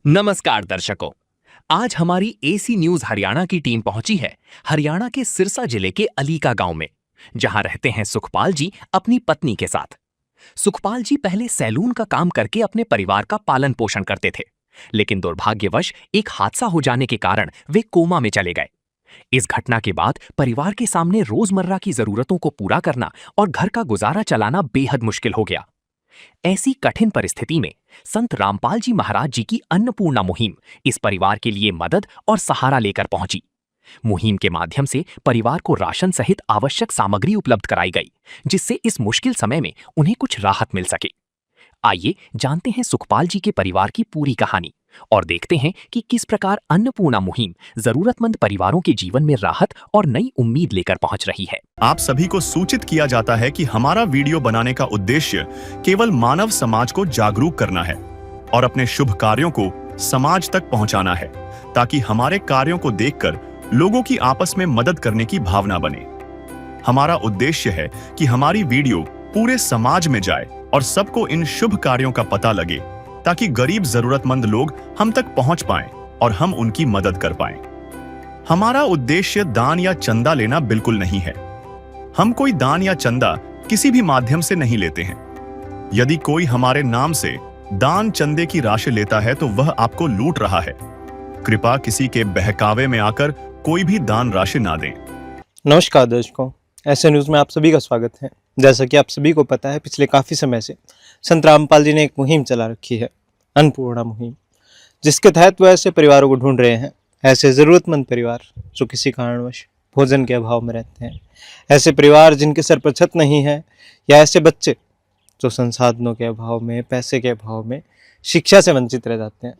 नमस्कार दर्शकों। आज हमारी एसी न्यूज हरियाणा की टीम पहुंची है हरियाणा के सिरसा जिले के अलीका गांव में, जहां रहते हैं सुखपाल जी अपनी पत्नी के साथ। सुखपाल जी पहले सैलून का काम करके अपने परिवार का पालन पोषण करते थे, लेकिन दुर्भाग्यवश एक हादसा हो जाने के कारण वे कोमा में चले गए। इस घटना के बाद परिवार के सामने रोजमर्रा की जरूरतों को पूरा करना और घर का गुजारा चलाना बेहद मुश्किल हो गया। ऐसी कठिन परिस्थिति में संत रामपाल जी महाराज जी की अन्नपूर्णा मुहिम इस परिवार के लिए मदद और सहारा लेकर पहुंची। मुहिम के माध्यम से परिवार को राशन सहित आवश्यक सामग्री उपलब्ध कराई गई, जिससे इस मुश्किल समय में उन्हें कुछ राहत मिल सके। आइए जानते हैं सुखपाल जी के परिवार की पूरी कहानी और देखते हैं कि किस प्रकार अन्नपूर्णा मुहिम जरूरतमंद परिवारों के जीवन में राहत और नई उम्मीद लेकर पहुंच रही है। आप सभी को सूचित किया जाता है कि हमारा वीडियो बनाने का उद्देश्य केवल मानव समाज को जागरूक करना है और अपने शुभ कार्यों को समाज तक पहुंचाना है, ताकि हमारे कार्यों को देखकर लोगों की आपस में मदद करने की भावना बने। हमारा उद्देश्य है कि हमारी वीडियो पूरे समाज में जाए और सबको इन शुभ कार्यों का पता लगे, ताकि गरीब जरूरतमंद लोग हम तक पहुंच पाएं और हम उनकी मदद कर पाएं। हमारा उद्देश्य दान या चंदा लेना बिल्कुल नहीं है। हम कोई दान या चंदा किसी भी माध्यम से नहीं लेते हैं। यदि कोई हमारे नाम से दान चंदे की राशि लेता है तो वह आपको लूट रहा है। कृपया किसी के बहकावे में आकर कोई भी दान राशि ना दें। नमस्कार दर्शकों, ऐसे न्यूज़ में आप सभी का स्वागत है। जैसा कि आप सभी को पता है, पिछले काफ़ी समय से संत रामपाल जी ने एक मुहिम चला रखी है, अन्नपूर्णा मुहिम, जिसके तहत वो ऐसे परिवारों को ढूंढ रहे हैं, ऐसे ज़रूरतमंद परिवार जो किसी कारणवश भोजन के अभाव में रहते हैं, ऐसे परिवार जिनके सर पर छत नहीं है, या ऐसे बच्चे जो संसाधनों के अभाव में, पैसे के अभाव में शिक्षा से वंचित रह जाते हैं।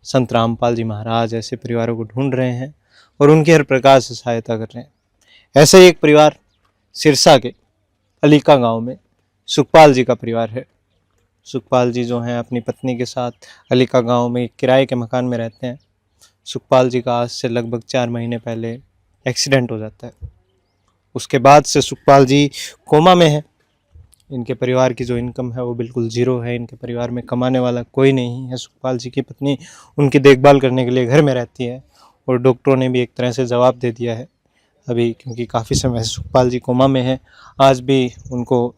संत रामपाल जी महाराज ऐसे परिवारों को ढूंढ रहे हैं और उनकी हर प्रकार से सहायता कर रहे हैं। ऐसा ही एक परिवार सिरसा के अलीका गांव में सुखपाल जी का परिवार है। सुखपाल जी जो हैं अपनी पत्नी के साथ अलीका गांव में एक किराए के मकान में रहते हैं। सुखपाल जी का आज से लगभग 4 महीने पहले एक्सीडेंट हो जाता है। उसके बाद से सुखपाल जी कोमा में है। इनके परिवार की जो इनकम है वो बिल्कुल ज़ीरो है। इनके परिवार में कमाने वाला कोई नहीं है। सुखपाल जी की पत्नी उनकी देखभाल करने के लिए घर में रहती है और डॉक्टरों ने भी एक तरह से जवाब दे दिया है अभी, क्योंकि काफ़ी समय से सुखपाल जी कोमा में है। आज भी उनको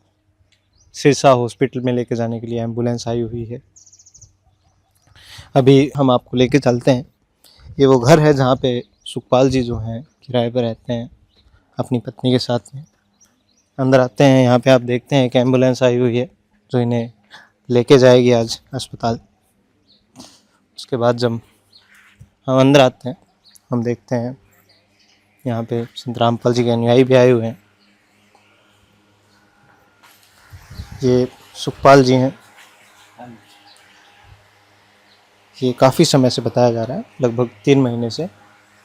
सिरसा हॉस्पिटल में लेके जाने के लिए एम्बुलेंस आई हुई है। अभी हम आपको लेके चलते हैं। ये वो घर है जहाँ पे सुखपाल जी जो हैं किराए पर रहते हैं अपनी पत्नी के साथ में। अंदर आते हैं। यहाँ पे आप देखते हैं कि एम्बुलेंस आई हुई है जो इन्हें लेके जाएगी आज अस्पताल। उसके बाद जब हम अंदर आते हैं, हम देखते हैं यहाँ पे संत रामपाल जी के अनुयायी भी आए हुए हैं। ये सुखपाल जी हैं। ये काफ़ी समय से बताया जा रहा है, लगभग 3 महीने से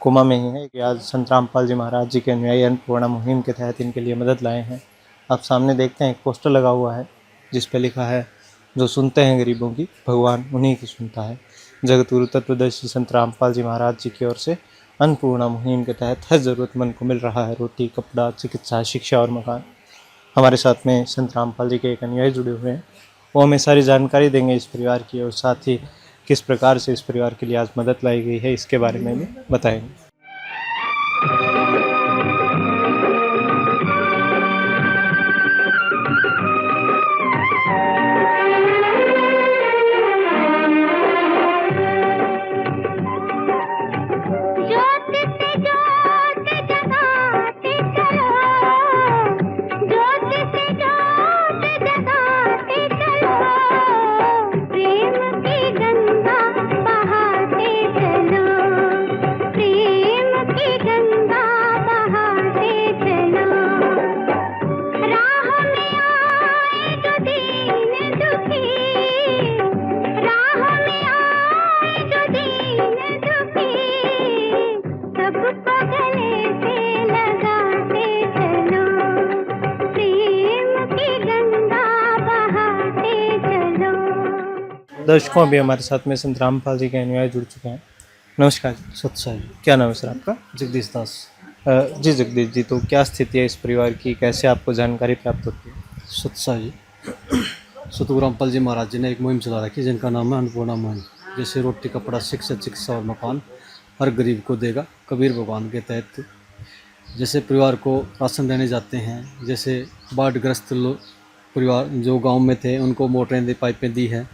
कोमा में ही है। कि आज संत रामपाल जी महाराज जी के अनुयायी अन्नपूर्णा मुहिम के तहत इनके लिए मदद लाए हैं। आप सामने देखते हैं एक पोस्टर लगा हुआ है जिस पे लिखा है, जो सुनते हैं गरीबों की, भगवान उन्हीं की सुनता है। जगतगुरु तत्वदर्शी संत रामपाल जी महाराज जी की ओर से अन्नपूर्णा मुहिम के तहत हर ज़रूरतमंद को मिल रहा है रोटी, कपड़ा, चिकित्सा, शिक्षा और मकान। हमारे साथ में संत रामपाल जी के एक अनुयायी जुड़े हुए हैं। वो हमें सारी जानकारी देंगे इस परिवार की, और साथ ही किस प्रकार से इस परिवार के लिए आज मदद लाई गई है इसके बारे में भी बताएंगे। दर्शकों, अभी हमारे साथ में संत रामपाल जी के अनुयायी जुड़ चुके हैं। नमस्कार सत्साई। क्या नाम है सर आपका? जगदीश दास। जी जगदीश जी, तो क्या स्थिति है इस परिवार की, कैसे आपको जानकारी प्राप्त होती है? सत्साई। सतगुरु रामपाल जी महाराज जी ने एक मुहिम चला रखी जिनका नाम है अन्नपूर्णा मुहिम। जैसे रोटी कपड़ा शिक्षा चिकित्सा और मकान हर गरीब को देगा कबीर भगवान के तहत। जैसे परिवार को राशन देने जाते हैं, जैसे बाढ़ग्रस्त परिवार जो गांव में थे उनको मोटरें दी, पाइपें दी है।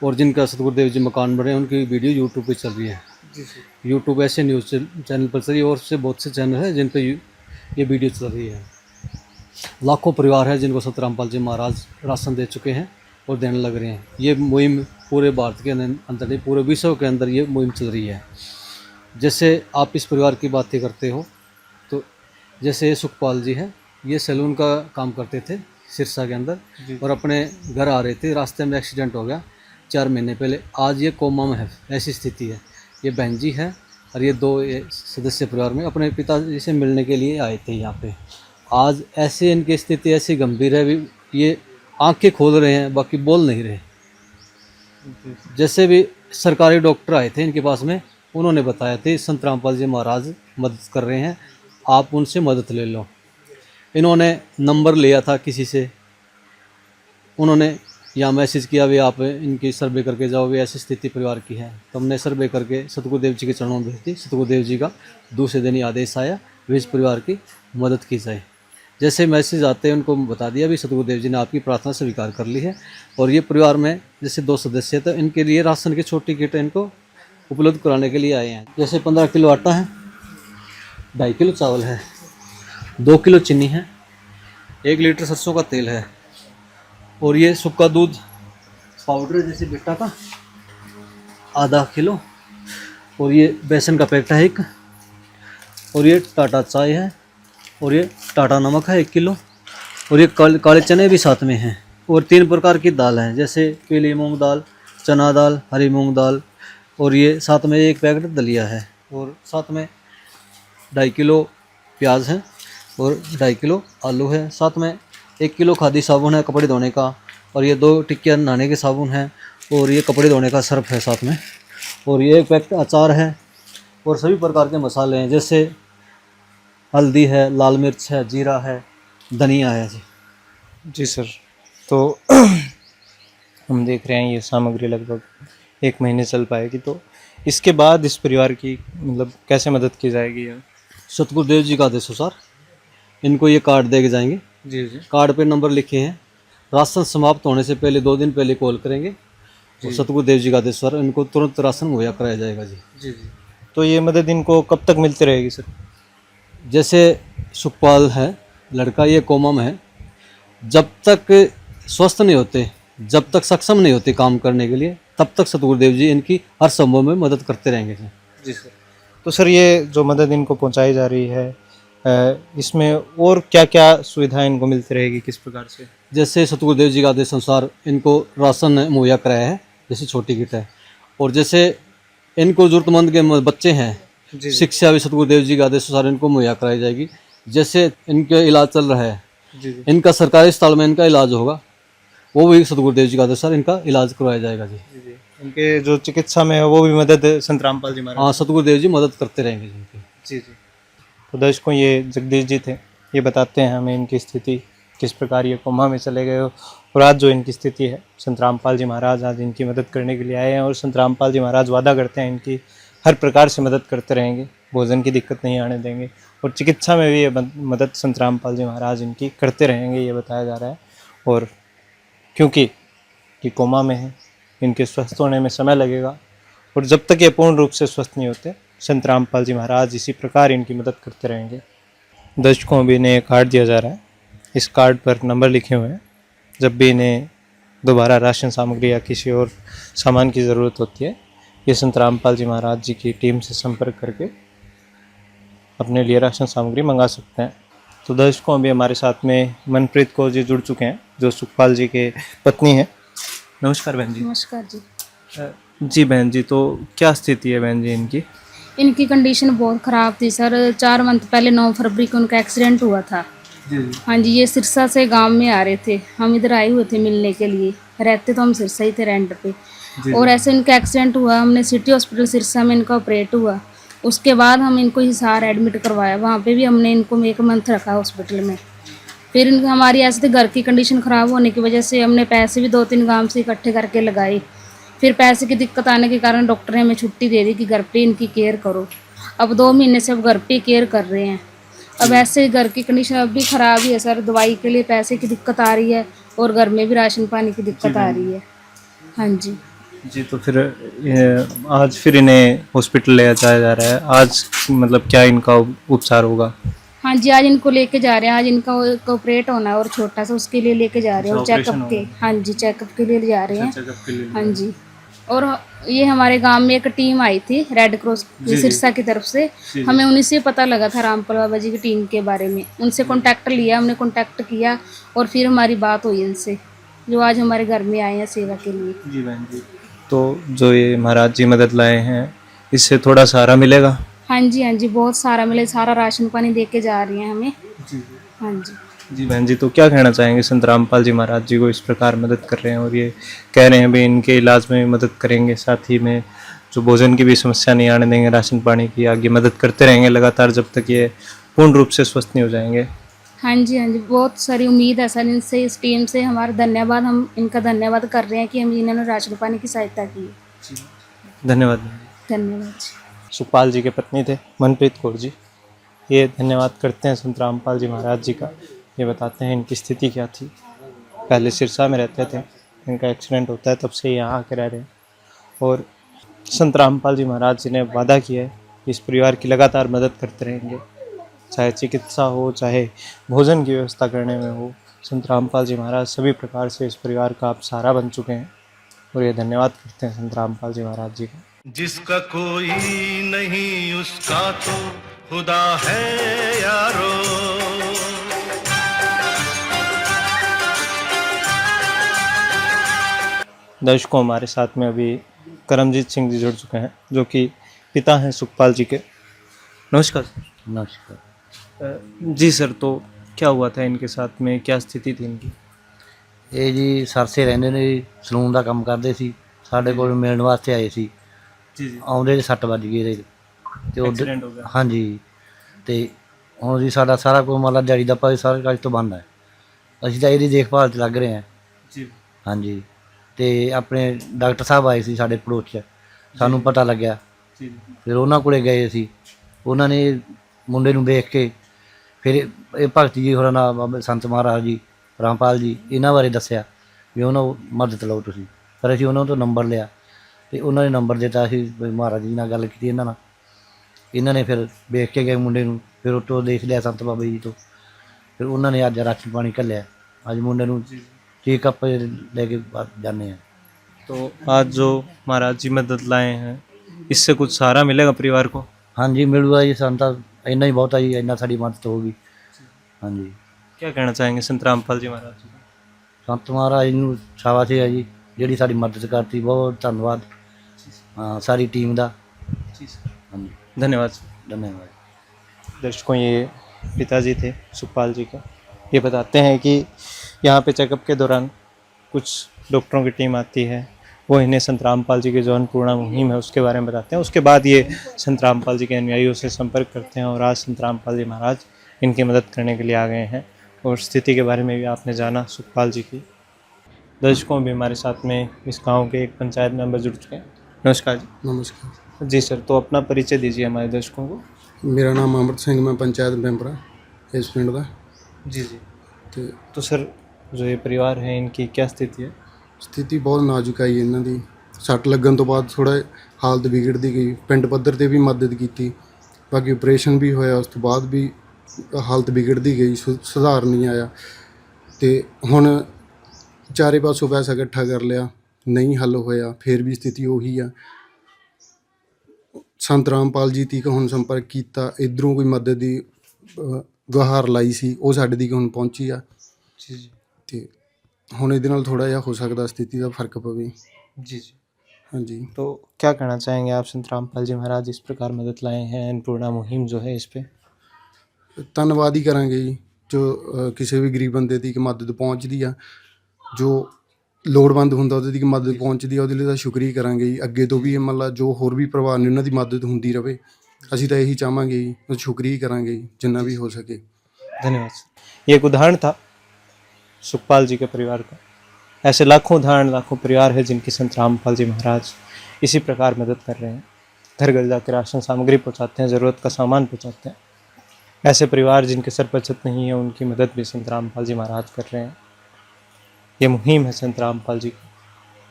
और जिनका सतगुरुदेव जी मकान बने उनकी वीडियो यूट्यूब पे चल रही है। यूट्यूब ऐसे न्यूज़ चैनल पर चल रही है और से बहुत से चैनल हैं जिन पे ये वीडियो चल रही है। लाखों परिवार है जिनको संत रामपाल जी महाराज राशन दे चुके हैं और देने लग रहे हैं। ये मुहिम पूरे भारत के अंदर नहीं, पूरे विश्व के अंदर ये मुहिम चल रही है। जैसे आप इस परिवार की बातें करते हो तो जैसे ये सुखपाल जी है, ये सैलून का काम करते थे सिरसा के अंदर और अपने घर आ रहे थे, रास्ते में एक्सीडेंट हो गया 4 महीने पहले। आज ये कोमा में है, ऐसी स्थिति है। ये बहन जी है और ये 2 सदस्य परिवार में अपने पिताजी से मिलने के लिए आए थे यहाँ पे। आज ऐसे इनकी स्थिति ऐसी गंभीर है, भी ये आंखें खोल रहे हैं बाकी बोल नहीं रहे। जैसे भी सरकारी डॉक्टर आए थे इनके पास में, उन्होंने बताया थे संत रामपाल जी महाराज मदद कर रहे हैं, आप उनसे मदद ले लो। इन्होंने नंबर लिया था किसी से, उन्होंने या मैसेज किया भी आप इनकी सर्वे करके जाओ, भी ऐसी स्थिति परिवार की है। तो हमने सर्वे करके सतगुरुदेव जी के चरणों में भेज दी। सतगुरुदेव जी का दूसरे दिन ही आदेश आया भी इस परिवार की मदद की जाए। जैसे मैसेज आते हैं उनको बता दिया भी सतगुरुदेव जी ने आपकी प्रार्थना स्वीकार कर ली है। और ये परिवार में जैसे 2 सदस्य थे, इनके लिए राशन की छोटी किट इनको उपलब्ध कराने के लिए आए हैं। जैसे 15 किलो आटा है, 2.5 किलो चावल है, 2 किलो चीनी है, 1 लीटर सरसों का तेल है और ये सूखा दूध पाउडर जैसे बिट्टा का आधा किलो, और ये बेसन का पैकेट है 1, और ये टाटा चाय है, और ये टाटा नमक है 1 किलो, और ये काले चने भी साथ में हैं। और 3 प्रकार की दाल हैं, जैसे पीली मूंग दाल, चना दाल, हरी मूंग दाल, और ये साथ में 1 पैकेट दलिया है, और साथ में 2.5 किलो प्याज है और 2.5 किलो आलू है। साथ में 1 किलो खादी साबुन है कपड़े धोने का, और ये 2 टिक्कियाँ नहाने के साबुन है, और ये कपड़े धोने का सर्फ है साथ में, और ये 1 पैकेट अचार है, और सभी प्रकार के मसाले हैं, जैसे हल्दी है, लाल मिर्च है, जीरा है, धनिया है जी सर। तो हम देख रहे हैं ये सामग्री लगभग 1 महीने चल पाएगी, तो इसके बाद इस परिवार की मतलब कैसे मदद की जाएगी? सतगुरुदेव जी का आदेशानुसार इनको ये कार्ड दे के जाएंगे। जी जी कार्ड पे नंबर लिखे हैं, राशन समाप्त होने से पहले 2 दिन पहले कॉल करेंगे और सतगुरुदेव जी का आदेशानुसार इनको तुरंत राशन मुहैया कराया जाएगा जी। जी जी। तो ये मदद इनको कब तक मिलती रहेगी सर? जैसे सुखपाल है लड़का, ये कोमा में है, जब तक स्वस्थ नहीं होते, जब तक सक्षम नहीं होते काम करने के लिए, तब तक सतगुरुदेव जी इनकी हर संभव में मदद करते रहेंगे जी सर। तो सर ये जो मदद इनको पहुंचाई जा रही है, इसमें और क्या क्या सुविधाएं इनको मिलती रहेगी, किस प्रकार से? जैसे सतगुरुदेव जी का आदेश अनुसार इनको राशन मुहैया कराया है, जैसे छोटी किट है, और जैसे इनको जरूरतमंद के बच्चे हैं, शिक्षा भी सतगुरुदेव जी के आदेश अनुसार इनको मुहैया कराई जाएगी। जैसे इनका इलाज चल रहा है, इनका सरकारी अस्पताल में इनका इलाज होगा, वो भी सतगुरुदेव जी के आदेश अनुसार इनका इलाज करवाया जाएगा जी। इनके जो चिकित्सा में है वो भी मदद संत रामपाल जी महाराज? हाँ, सतगुरुदेव जी मदद करते रहेंगे जिनकी। जी जी। तो दर्शकों, ये जगदीश जी थे, ये बताते हैं हमें इनकी स्थिति किस प्रकार ये कोमा में चले गए, और आज जो इनकी स्थिति है, संत रामपाल जी महाराज आज इनकी मदद करने के लिए आए हैं, और संत रामपाल जी महाराज वादा करते हैं इनकी हर प्रकार से मदद करते रहेंगे, भोजन की दिक्कत नहीं आने देंगे, और चिकित्सा में भी ये मदद संत रामपाल जी महाराज इनकी करते रहेंगे, ये बताया जा रहा है। और क्योंकि ये कोमा में है, इनके स्वस्थ होने में समय लगेगा, और जब तक ये पूर्ण रूप से स्वस्थ नहीं होते, संत रामपाल जी महाराज इसी प्रकार इनकी मदद करते रहेंगे। दर्शकों, भी इन्हें कार्ड दिया जा रहा है, इस कार्ड पर नंबर लिखे हुए हैं। जब भी इन्हें दोबारा राशन सामग्री या किसी और सामान की ज़रूरत होती है, ये संत रामपाल जी महाराज जी की टीम से संपर्क करके अपने लिए राशन सामग्री मंगा सकते हैं। तो दर्शकों, अभी हमारे साथ में मनप्रीत कौर जी जुड़ चुके हैं, जो सुखपाल जी के पत्नी हैं। नमस्कार बहन जी। नमस्कार जी। जी बहन जी, तो क्या स्थिति है बहन जी इनकी? इनकी कंडीशन बहुत ख़राब थी सर। 4 मंथ पहले 9 फरवरी को उनका एक्सीडेंट हुआ था। हाँ जी, ये सिरसा से गांव में आ रहे थे, हम इधर आए हुए थे मिलने के लिए। रहते तो हम सिरसा ही थे रेंट पे, और ऐसे इनका एक्सीडेंट हुआ। हमने सिटी हॉस्पिटल सिरसा में इनका ऑपरेट हुआ। उसके बाद हम इनको हिसार एडमिट करवाया, वहाँ पे भी हमने इनको 1 मंथ रखा हॉस्पिटल में। फिर हमारी ऐसे घर की कंडीशन ख़राब होने की वजह से हमने पैसे भी 2-3 गांव से इकट्ठे करके लगाए। फिर पैसे की दिक्कत आने के कारण डॉक्टर ने हमें छुट्टी दे दी कि घर पे इनकी केयर करो। अब 2 महीने से अब घर पे केयर कर रहे हैं। अब ऐसे घर की कंडीशन अब भी ख़राब ही है सर, दवाई के लिए पैसे की दिक्कत आ रही है और घर में भी राशन पानी की दिक्कत आ रही है। हाँ जी। जी, तो फिर आज फिर इन्हें हॉस्पिटल ले जाया जा रहा है। आज मतलब क्या इनका उपचार होगा? हाँ जी, आज इनको लेके जा रहे हैं। आज इनका एक ऑपरेट होना है और छोटा सा, उसके लिए लेके जा रहे हैं। और अच्छा, चेकअप ऑपरेशन के, हाँ जी, चेकअप के लिए ले जा रहे हैं। चेकअप के लिए। हाँ जी। और ये हमारे गांव में एक टीम आई थी रेड क्रॉस सिरसा की तरफ से। हमें उन्हीं से पता लगा था रामपाल बाबा जी की टीम के बारे में। उनसे कांटेक्ट लिया, हमने कांटेक्ट किया और फिर हमारी बात हुई इनसे, जो आज हमारे घर में आए हैं सेवा के लिए। जी बहन जी, तो जो ये महाराज जी मदद लाए हैं, इससे थोड़ा सहारा मिलेगा? हाँ जी, हाँ जी, बहुत सारा मिले। सारा राशन पानी दे के जा रही हैं हमें। हाँ जी। जी बहन जी, तो क्या कहना चाहेंगे? संत रामपाल जी महाराज जी को इस प्रकार मदद कर रहे हैं और ये कह रहे हैं भी इनके इलाज में भी मदद करेंगे, साथ ही में जो भोजन की भी समस्या नहीं आने देंगे, राशन पानी की आगे मदद करते रहेंगे लगातार जब तक ये पूर्ण रूप से स्वस्थ नहीं हो जाएंगे। हाँ जी, हाँ जी, बहुत सारी उम्मीद है सर इनसे, इस टीम से। हमारा धन्यवाद, हम इनका धन्यवाद कर रहे हैं कि हम इन्होंने राशन पानी की सहायता की। धन्यवाद बहन जी। धन्यवाद जी। सुखपाल जी के पत्नी थे मनप्रीत कौर जी, ये धन्यवाद करते हैं संत रामपाल जी महाराज जी का। ये बताते हैं इनकी स्थिति क्या थी। पहले सिरसा में रहते थे, इनका एक्सीडेंट होता है तब से यहाँ आके रह रहे हैं। और संत रामपाल जी महाराज जी ने वादा किया है कि इस परिवार की लगातार मदद करते रहेंगे, चाहे चिकित्सा हो, चाहे भोजन की व्यवस्था करने में हो। संत रामपाल जी महाराज सभी प्रकार से इस परिवार का आप सहारा बन चुके हैं और ये धन्यवाद करते हैं संत रामपाल जी महाराज जी का। जिसका कोई नहीं उसका तो खुदा है यारो। दर्शकों, हमारे साथ में अभी करमजीत सिंह जी जुड़ चुके हैं, जो कि पिता हैं सुखपाल जी के। नमस्कार सर। नमस्कार जी सर, तो क्या हुआ था इनके साथ में, क्या स्थिति थी इनकी? ਇਹ ਜੀ ਸਰਸੇ ਰਹਿੰਦੇ ਨੇ ਜੀ, ਸਲੂਨ ਦਾ ਕੰਮ ਕਰਦੇ ਸੀ। ਸਾਡੇ ਕੋਲ ਮਿਲਣ ਵਾਸਤੇ ਆਏ ਸੀ। ਜੀ ਜੀ। ਆਉਂਦੇ ਜੀ 6 ਵੱਜ ਗਏ ਇਹਦੇ ਤੇ ਐਕਸੀਡੈਂਟ ਹੋ ਗਿਆ। ਹਾਂਜੀ, ਤੇ ਹੁਣ ਜੀ ਸਾਡਾ ਸਾਰਾ ਕੁਝ ਮਤਲਬ ਦਿਹਾੜੀ ਦਾ ਭਾਈ ਸਾਰਾ ਕਾਜ ਤੋਂ ਬੰਦ ਹੈ। ਅਸੀਂ ਤਾਂ ਇਹਦੀ ਦੇਖਭਾਲ 'ਚ ਲੱਗ ਰਹੇ ਹਾਂ। ਜੀ ਹਾਂਜੀ, ਤੇ ਆਪਣੇ ਡਾਕਟਰ ਸਾਹਿਬ ਆਏ ਸੀ ਸਾਡੇ ਪੜੋਸ 'ਚ, ਸਾਨੂੰ ਪਤਾ ਲੱਗਿਆ। ਜੀ ਫਿਰ ਉਹਨਾਂ ਕੋਲੇ ਗਏ ਅਸੀਂ। ਉਹਨਾਂ ਨੇ ਮੁੰਡੇ ਨੂੰ ਦੇਖ ਕੇ ਫਿਰ ਇਹ ਭਗਤ ਜੀ ਹੋਰਾਂ ਨਾਲ ਬਾਬਾ ਸੰਤ ਮਹਾਰਾਜ ਜੀ, ਰਾਮਪਾਲ ਜੀ, ਇਹਨਾਂ ਬਾਰੇ ਦੱਸਿਆ ਵੀ ਉਹਨਾਂ ਨੂੰ ਮਦਦ ਲਓ ਤੁਸੀਂ। ਫਿਰ ਅਸੀਂ ਉਹਨਾਂ ਤੋਂ ਨੰਬਰ ਲਿਆ ਅਤੇ ਉਹਨਾਂ ਨੇ ਨੰਬਰ ਦਿੱਤਾ। ਅਸੀਂ ਵੀ ਮਹਾਰਾਜ ਜੀ ਨਾਲ ਗੱਲ ਕੀਤੀ ਇਹਨਾਂ ਨਾਲ। ਇਹਨਾਂ ਨੇ ਫਿਰ ਵੇਖ ਕੇ ਗਏ ਮੁੰਡੇ ਨੂੰ, ਫਿਰ ਉੱਤੋਂ ਦੇਖ ਲਿਆ ਸੰਤ ਬਾਬਾ ਜੀ ਤੋਂ। ਫਿਰ ਉਹਨਾਂ ਨੇ ਅੱਜ ਰਾਸ਼ਨ ਪਾਣੀ ਘੱਲਿਆ। ਅੱਜ ਮੁੰਡੇ ਨੂੰ चेकअप ले के जाने हैं। तो आज जो महाराज जी मदद लाए हैं, इससे कुछ सहारा मिलेगा परिवार को? हाँ जी, मिलूगा जी। ਸਾਨੂੰ ਤਾਂ ਇੰਨਾ ਹੀ ਬਹੁਤ ਹੈ ਜੀ, ਇੰਨਾ ਸਾਡੀ ਮਦਦ ਹੋਊਗੀ। हाँ जी। क्या कहना चाहेंगे संत रामपाल जी महाराज जी? ਸੰਤ ਮਹਾਰਾਜ ਨੂੰ ਸ਼ਾਬਾਸ਼ ਹੈ ਜੀ, ਜਿਹੜੀ ਸਾਡੀ ਮਦਦ ਕਰਤੀ। ਬਹੁਤ ਧੰਨਵਾਦ सारी टीम ਦਾ। हाँ जी, धन्यवाद। धन्यवाद। दर्शकों, ये पिताजी थे सुखपाल जी का। ये बताते हैं कि यहाँ पे चेकअप के दौरान कुछ डॉक्टरों की टीम आती है, वो इन्हें संत रामपाल जी की जो अन्नपूर्णा मुहिम है उसके बारे में बताते हैं। उसके बाद ये संत रामपाल जी के अनुयायियों से संपर्क करते हैं और आज संत रामपाल जी महाराज इनकी मदद करने के लिए आ गए हैं और स्थिति के बारे में भी आपने जाना सुखपाल जी की। दर्शकों, भी हमारे साथ में इस गाँव के एक पंचायत मेंबर जुड़ चुके हैं। नमस्कार जी। नमस्कार जी सर, तो अपना परिचय दीजिए हमारे दर्शकों को। मेरा नाम अमृत सिंह, मैं पंचायत मैंबर हाँ इस पिंड का। जी जी। तो सर, जो ये परिवार है इनकी क्या स्थिति है? ਸਥਿਤੀ ਬਹੁਤ ਨਾਜ਼ੁਕ ਆਈ ਇਹਨਾਂ ਦੀ। ਸੱਟ ਲੱਗਣ ਤੋਂ ਬਾਅਦ ਥੋੜ੍ਹਾ ਹਾਲਤ ਵਿਗੜਦੀ ਗਈ। ਪਿੰਡ ਪੱਧਰ 'ਤੇ ਵੀ ਮਦਦ ਕੀਤੀ, ਬਾਕੀ ਆਪਰੇਸ਼ਨ ਵੀ ਹੋਇਆ, ਉਸ ਤੋਂ ਬਾਅਦ ਵੀ ਹਾਲਤ ਵਿਗੜਦੀ ਗਈ, ਸੁਧਾਰ ਨਹੀਂ ਆਇਆ। ਅਤੇ ਹੁਣ ਚਾਰੇ ਪਾਸੋਂ ਪੈਸਾ ਇਕੱਠਾ ਕਰ ਲਿਆ, ਨਹੀਂ ਹੱਲ ਹੋਇਆ, ਫਿਰ ਵੀ ਸਥਿਤੀ ਉਹੀ ਆ। ਸੰਤ ਰਾਮਪਾਲ ਜੀ ਤੀਕ ਹੁਣ ਸੰਪਰਕ ਕੀਤਾ, ਇੱਧਰੋਂ ਕੋਈ ਮਦਦ ਦੀ ਗੁਹਾਰ ਲਾਈ ਸੀ, ਉਹ ਸਾਡੇ ਤੀਕ ਹੁਣ ਪਹੁੰਚੀ ਆ। जी जी। ਅਤੇ ਹੁਣ ਇਹਦੇ ਨਾਲ ਥੋੜ੍ਹਾ ਜਿਹਾ ਹੋ ਸਕਦਾ ਸਥਿਤੀ ਦਾ ਫਰਕ ਪਵੇ। जी जी। ਹਾਂਜੀ। तो क्या कहना चाहेंगे आप? संत रामपाल जी महाराज इस प्रकार मदद लाए हैं, अन्नपूर्णा मुहिम जो है इस पे। ਧੰਨਵਾਦ ਹੀ ਕਰਾਂਗੇ ਜੀ, ਜੋ ਕਿਸੇ ਵੀ ਗਰੀਬ ਬੰਦੇ ਦੀ ਮਦਦ ਪਹੁੰਚਦੀ ਆ, ਜੋ ਲੋੜਵੰਦ ਹੁੰਦਾ ਉਹਦੇ ਦੀ ਮਦਦ ਪਹੁੰਚਦੀ ਆ, ਉਹਦੇ ਲਈ ਤਾਂ ਸ਼ੁਕਰੀਆ ਕਰਾਂਗੇ ਜੀ। ਅੱਗੇ ਤੋਂ ਵੀ ਮਤਲਬ ਜੋ ਹੋਰ ਵੀ ਪਰਿਵਾਰ ਨੇ ਉਹਨਾਂ ਦੀ ਮਦਦ ਹੁੰਦੀ ਰਹੇ, ਅਸੀਂ ਤਾਂ ਇਹੀ ਚਾਹਾਂਗੇ ਜੀ। ਸ਼ੁਕਰੀਆ ਕਰਾਂਗੇ ਜੀ ਜਿੰਨਾ भी हो सके। धन्यवाद सर। ये एक उदाहरण था सुखपाल जी के परिवार का, ऐसे लाखों उदाहरण, लाखों परिवार है जिनकी संत रामपाल जी महाराज इसी प्रकार मदद कर रहे हैं। घर घर जाकर राशन सामग्री पहुंचाते हैं, ज़रूरत का सामान पहुंचाते हैं। ऐसे परिवार जिनके सर पर छत नहीं है, उनकी मदद भी संत रामपाल जी महाराज कर रहे हैं। ये मुहिम है संत रामपाल जी की।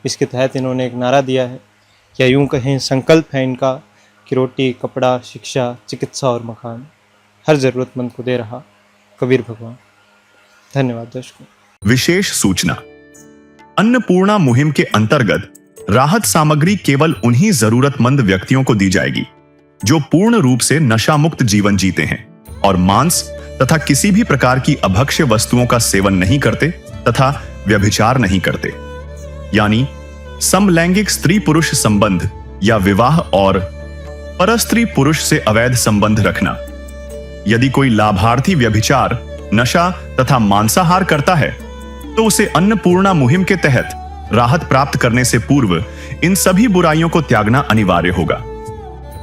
इसके तहत इन्होंने एक नारा दिया है, या यूँ कहें संकल्प है इनका, कि रोटी, कपड़ा, शिक्षा, चिकित्सा और मकान हर ज़रूरतमंद को दे रहा कबीर भगवान। धन्यवाद दर्शकों। विशेष सूचना, अन्नपूर्णा मुहिम के अंतर्गत राहत सामग्री केवल उन्हीं जरूरतमंद व्यक्तियों को दी जाएगी जो पूर्ण रूप से नशा मुक्त जीवन जीते हैं और मांस तथा किसी भी प्रकार की अभक्ष्य वस्तुओं का सेवन नहीं करते तथा व्यभिचार नहीं करते, यानी समलैंगिक स्त्री पुरुष संबंध या विवाह और परस्त्री पुरुष से अवैध संबंध रखना। यदि कोई लाभार्थी व्यभिचार, नशा तथा मांसाहार करता है तो उसे अन्नपूर्णा मुहिम के तहत राहत प्राप्त करने से पूर्व इन सभी बुराइयों को त्यागना अनिवार्य होगा।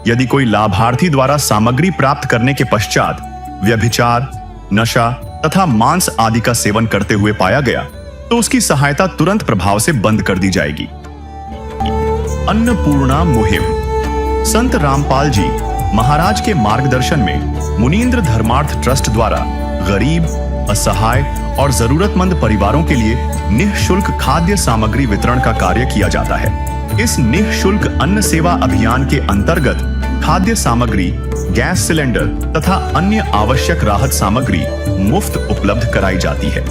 यदि कोई लाभार्थी द्वारा सामग्री प्राप्त करने के पश्चात व्यभिचार, नशा तथा मांस आदि का सेवन करते हुए पाया गया तो उसकी सहायता तुरंत प्रभाव से बंद कर दी जाएगी। अन्नपूर्णा मुहिम संत रामपाल जी महाराज के मार्गदर्शन में मुनींद्र धर्मार्थ ट्रस्ट द्वारा गरीब, असहाय और जरूरतमंद परिवारों के लिए निःशुल्क खाद्य सामग्री वितरण का कार्य किया जाता है। इस निःशुल्क अन्न सेवा अभियान के अंतर्गत खाद्य सामग्री, गैस सिलेंडर तथा अन्य आवश्यक राहत सामग्री मुफ्त उपलब्ध कराई जाती है।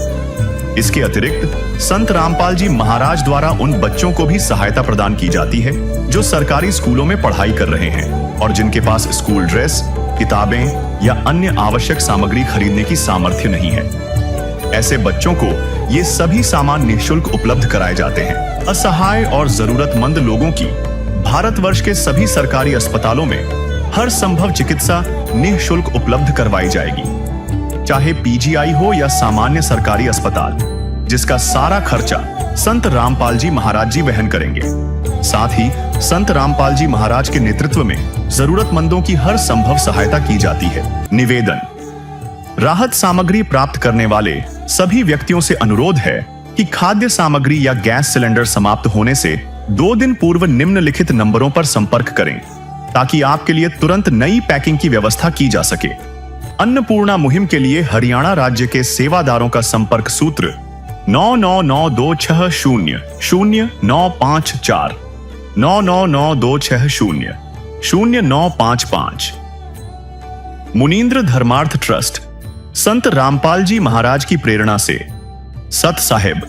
इसके अतिरिक्त संत रामपाल जी महाराज द्वारा उन बच्चों को भी सहायता प्रदान की जाती है जो सरकारी स्कूलों में पढ़ाई कर रहे हैं और जिनके पास स्कूल ड्रेस, किताबें या अन्य आवश्यक सामग्री खरीदने की सामर्थ्य नहीं है। ऐसे बच्चों को ये सभी सामान निःशुल्क उपलब्ध कराए जाते हैं। असहाय और जरूरतमंद लोगों की भारतवर्ष के सभी सरकारी अस्पतालों में हर संभव चिकित्सा निःशुल्क उपलब्ध करवाई जाएगी, चाहे पीजीआई हो या सामान्य सरकारी अस्पताल, जिसका सारा खर्चा संत रामपाल जी महाराज जी वहन करेंगे। साथ ही संत रामपाल जी महाराज के नेतृत्व में जरूरतमंदों की हर संभव सहायता की जाती है। निवेदन, राहत सामग्री प्राप्त करने वाले सभी व्यक्तियों से अनुरोध है कि खाद्य सामग्री या गैस सिलेंडर समाप्त होने से 2 दिन पूर्व निम्नलिखित नंबरों पर संपर्क करें ताकि आपके लिए तुरंत नई पैकिंग की व्यवस्था की जा सके। अन्नपूर्णा मुहिम के लिए हरियाणा राज्य के सेवादारों का संपर्क सूत्र 9992600954 9992600955। मुनींद्र धर्मार्थ ट्रस्ट संत रामपाल जी महाराज की प्रेरणा से सत साहिब